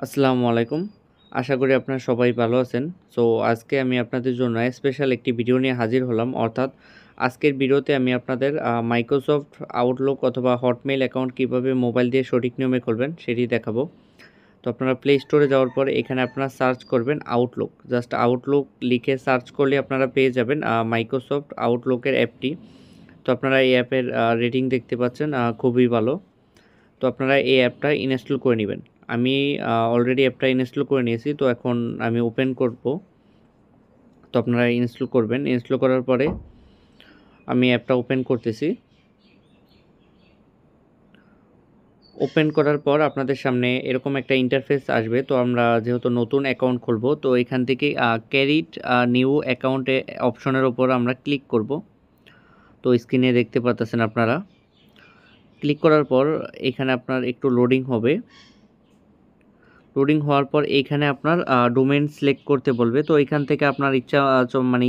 আসসালামু আলাইকুম। আশা করি আপনারা সবাই ভালো আছেন। সো আজকে আমি আপনাদের জন্য স্পেশাল একটি ভিডিও নিয়ে হাজির হলাম। অর্থাৎ আজকের ভিডিওতে আমি আপনাদের মাইক্রোসফট আউটলুক অথবা হটমেইল অ্যাকাউন্ট কীভাবে মোবাইল দিয়ে সঠিক নিয়মে খুলবেন সেটি দেখাবো। তো আপনারা প্লে স্টোরে যাওয়ার পরে এখানে আপনারা সার্চ করবেন আউটলুক। জাস্ট আউটলুক লিখে সার্চ করলে আপনারা পেয়ে যাবেন মাইক্রোসফট আউটলুকের অ্যাপটি। তো আপনারা এই অ্যাপের রেটিং দেখতে পাচ্ছেন, খুবই ভালো। তো আপনারা এই অ্যাপটা ইনস্টল করে নেবেন। আমি অলরেডি অ্যাপটা ইনস্টল করে নিয়েছি। তো এখন আমি ওপেন করব। তো আপনারা ইনস্টল করবেন। ইনস্টল করার পরে আমি অ্যাপটা ওপেন করতেছি। ওপেন করার পর আপনাদের সামনে এরকম একটা ইন্টারফেস আসবে। তো আমরা যেহেতু নতুন অ্যাকাউন্ট খুলব, তো এখান থেকে ক্যারিট নিউ অ্যাকাউন্টে অপশনের উপর আমরা ক্লিক করব। তো স্ক্রিনে দেখতে পাচ্ছেন আপনারা। ক্লিক করার পর এখানে আপনার একটু লোডিং হবে। লোডিং হওয়ার পর এইখানে আপনার ডোমেইন সিলেক্ট করতে বলবে। তো এখান থেকে আপনার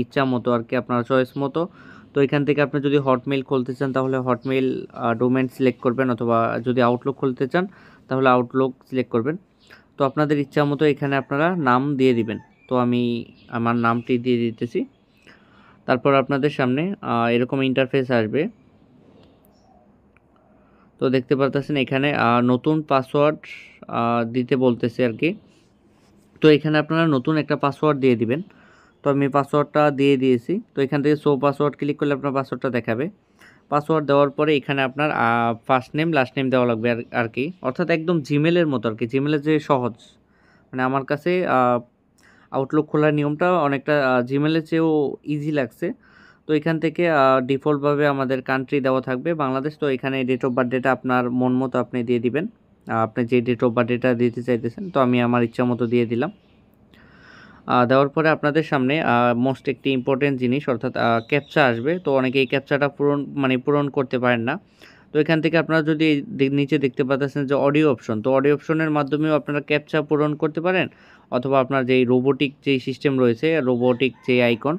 ইচ্ছা মতো আর কি, আপনার চয়েস মতো। তো এখান থেকে আপনি যদি হটমেইল খুলতে চান তাহলে হটমেইল ডোমেইন সিলেক্ট করবেন, অথবা যদি আউটলুক খুলতে চান তাহলে আউটলুক সিলেক্ট করবেন। তো আপনাদের ইচ্ছা মতো এখানে আপনারা নাম দিয়ে দিবেন। তো আমি আমার নামটি দিয়ে দিতেছি। তারপর আপনাদের সামনে এরকম ইন্টারফেস আসবে। তো দেখতে পারতেছেন এখানে নতুন পাসওয়ার্ড দিতে বলতেছে আর কি। তো এখানে আপনারা নতুন একটা পাসওয়ার্ড দিয়ে দিবেন। তো আমি পাসওয়ার্ডটা দিয়ে দিয়েছি। তো এখান থেকে শো পাসওয়ার্ড ক্লিক করলে আপনার পাসওয়ার্ডটা দেখাবে। পাসওয়ার্ড দেওয়ার পরে এখানে আপনার ফার্স্ট নেম লাস্ট নেম দেওয়া লাগবে আর কি, অর্থাৎ একদম জিমেলের মতো আর কি, জিমেলের যে সহজ। মানে আমার কাছে আউটলুক খোলার নিয়মটা অনেকটা জিমেলের চেয়েও ইজি লাগছে। তো এখান থেকে ডিফল্টভাবে আমাদের কান্ট্রি দেওয়া থাকবে বাংলাদেশ। তো এখানে ডেট অফ বার্থডেটা আপনার মন মতো আপনি দিয়ে দিবেন। আপনি যে ডেট অফ বার্থডেটা দিতে চাইতেছেন, তো আমি আমার ইচ্ছা মতো দিয়ে দিলাম। দেওয়ার পরে আপনাদের সামনে মোস্ট একটি ইম্পর্টেন্ট জিনিস, অর্থাৎ ক্যাপচা আসবে। তো অনেকে এই ক্যাপচাটা পূরণ করতে পারেন না। তো এখান থেকে আপনারা যদি নিচে দেখতে পাচ্ছেন যে অডিও অপশন, তো অডিও অপশনের মাধ্যমেও আপনারা ক্যাপচা পূরণ করতে পারেন, অথবা আপনার যেই রোবোটিক যেই সিস্টেম রয়েছে, রোবোটিক যে আইকন,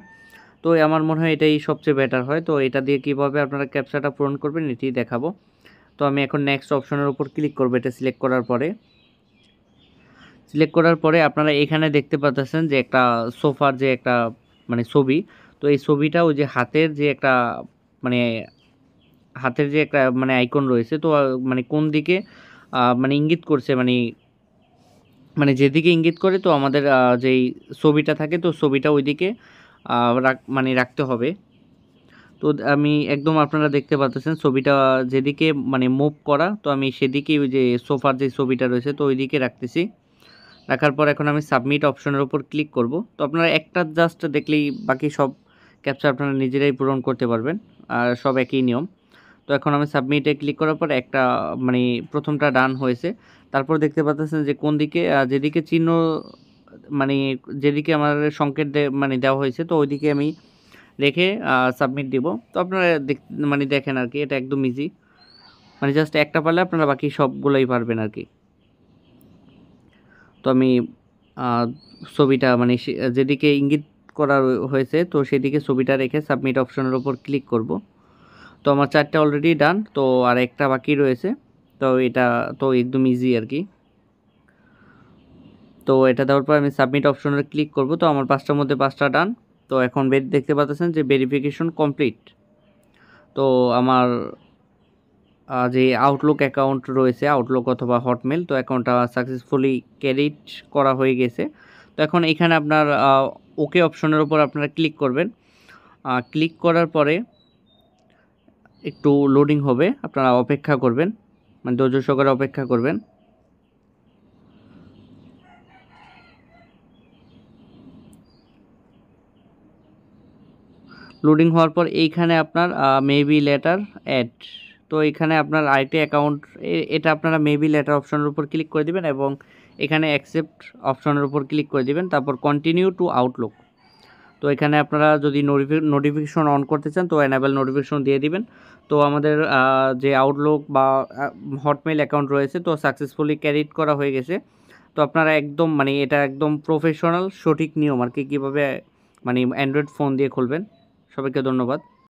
তো আমার মনে হয় এটাই সবচেয়ে বেটার হয়। তো এটা দিয়ে কীভাবে আপনারা ক্যাপচাটা পূরণ করবেন এটি দেখাবো। তো আমি এখন নেক্সট অপশনের উপর ক্লিক করবো। এটা সিলেক্ট করার পরে আপনারা এখানে দেখতে পাচ্ছেন যে একটা সোফার যে একটা মানে ছবি। তো এই ছবিটা ওই যে মানে হাতের যে একটা মানে আইকন রয়েছে, তো মানে কোন দিকে মানে ইঙ্গিত করছে, মানে মানে যেদিকে ইঙ্গিত করে, তো আমাদের যেই ছবিটা থাকে, তো ছবিটা ওইদিকে রাখতে হবে। তো আমি একদম আপনারা দেখতে পাচ্ছেন ছবিটা যেদিকে মানে মুভ করা, তো আমি সেদিকে ওই যে সোফার যে ছবিটা রয়েছে তো ওইদিকে রাখতেছি। রাখার পর এখন আমি সাবমিট অপশনের উপর ক্লিক করব। তো আপনারা একটা জাস্ট দেখলেই বাকি সব ক্যাপচা আপনারা নিজেরাই পূরণ করতে পারবেন, আর সব একই নিয়ম। তো এখন আমি সাবমিটে ক্লিক করার পর একটা মানে প্রথমটা ডান হয়েছে। তারপর দেখতে পাচ্ছেন যে কোন দিকে যেদিকে চিহ্ন মানে যেদিকে আমার সংকেত মানে দেওয়া হয়েছে, তো ওইদিকে আমি রেখে সাবমিট দিব। তো আপনারা মানে দেখেন আর কি, এটা একদম ইজি। মানে জাস্ট একটা পারলে আপনারা বাকি সবগুলোই পারবেন আর কি। তো আমি ছবিটা মানে যেদিকে ইঙ্গিত করা হয়েছে, তো সেদিকে ছবিটা রেখে সাবমিট অপশনের উপর ক্লিক করব। তো আমার 4টা অলরেডি ডান, তো আর একটা বাকি রয়েছে। তো এটা তো একদম ইজি আর কি। তো এটা দেওয়ার পর আমি সাবমিট অপশনে ক্লিক করব। তো আমার 5টার মধ্যে 5টা ডান। তো এখন দেখতে পাচ্ছেন যে ভেরিফিকেশন কমপ্লিট। তো আমার যে আউটলুক অ্যাকাউন্ট রয়েছে, আউটলুক অথবা হটমেল, তো অ্যাকাউন্টটা সাকসেসফুলি ক্যারিট করা হয়ে গেছে। তো এখন এখানে আপনার ওকে অপশনের উপর আপনারা ক্লিক করবেন। ক্লিক করার পরে একটু লোডিং হবে, আপনারা অপেক্ষা করবেন, মানে ধৈর্য সহকারে অপেক্ষা করবেন। লোডিং হওয়ার পর এইখানে আপনার মেবি লেটার অ্যাড, তো এখানে আপনার আরেকটি অ্যাকাউন্ট, এটা আপনারা মেবি লেটার অপশনের উপর ক্লিক করে দিবেন এবং এখানে অ্যাকসেপ্ট অপশনের উপর ক্লিক করে দিবেন। তারপর কন্টিনিউ টু আউটলুক। তো এখানে আপনারা যদি নোটিফিকেশন অন করতে চান, তো এনাবেল নোটিফিকেশন দিয়ে দিবেন। তো আমাদের যে আউটলুক বা হটমেইল অ্যাকাউন্ট রয়েছে, তো সাকসেসফুলি ক্যারিট করা হয়ে গেছে। তো আপনারা একদম মানে এটা একদম প্রফেশনাল সঠিক নিয়ম আর কি, কীভাবে মানে অ্যান্ড্রয়েড ফোন দিয়ে খুলবেন। সবাইকে ধন্যবাদ।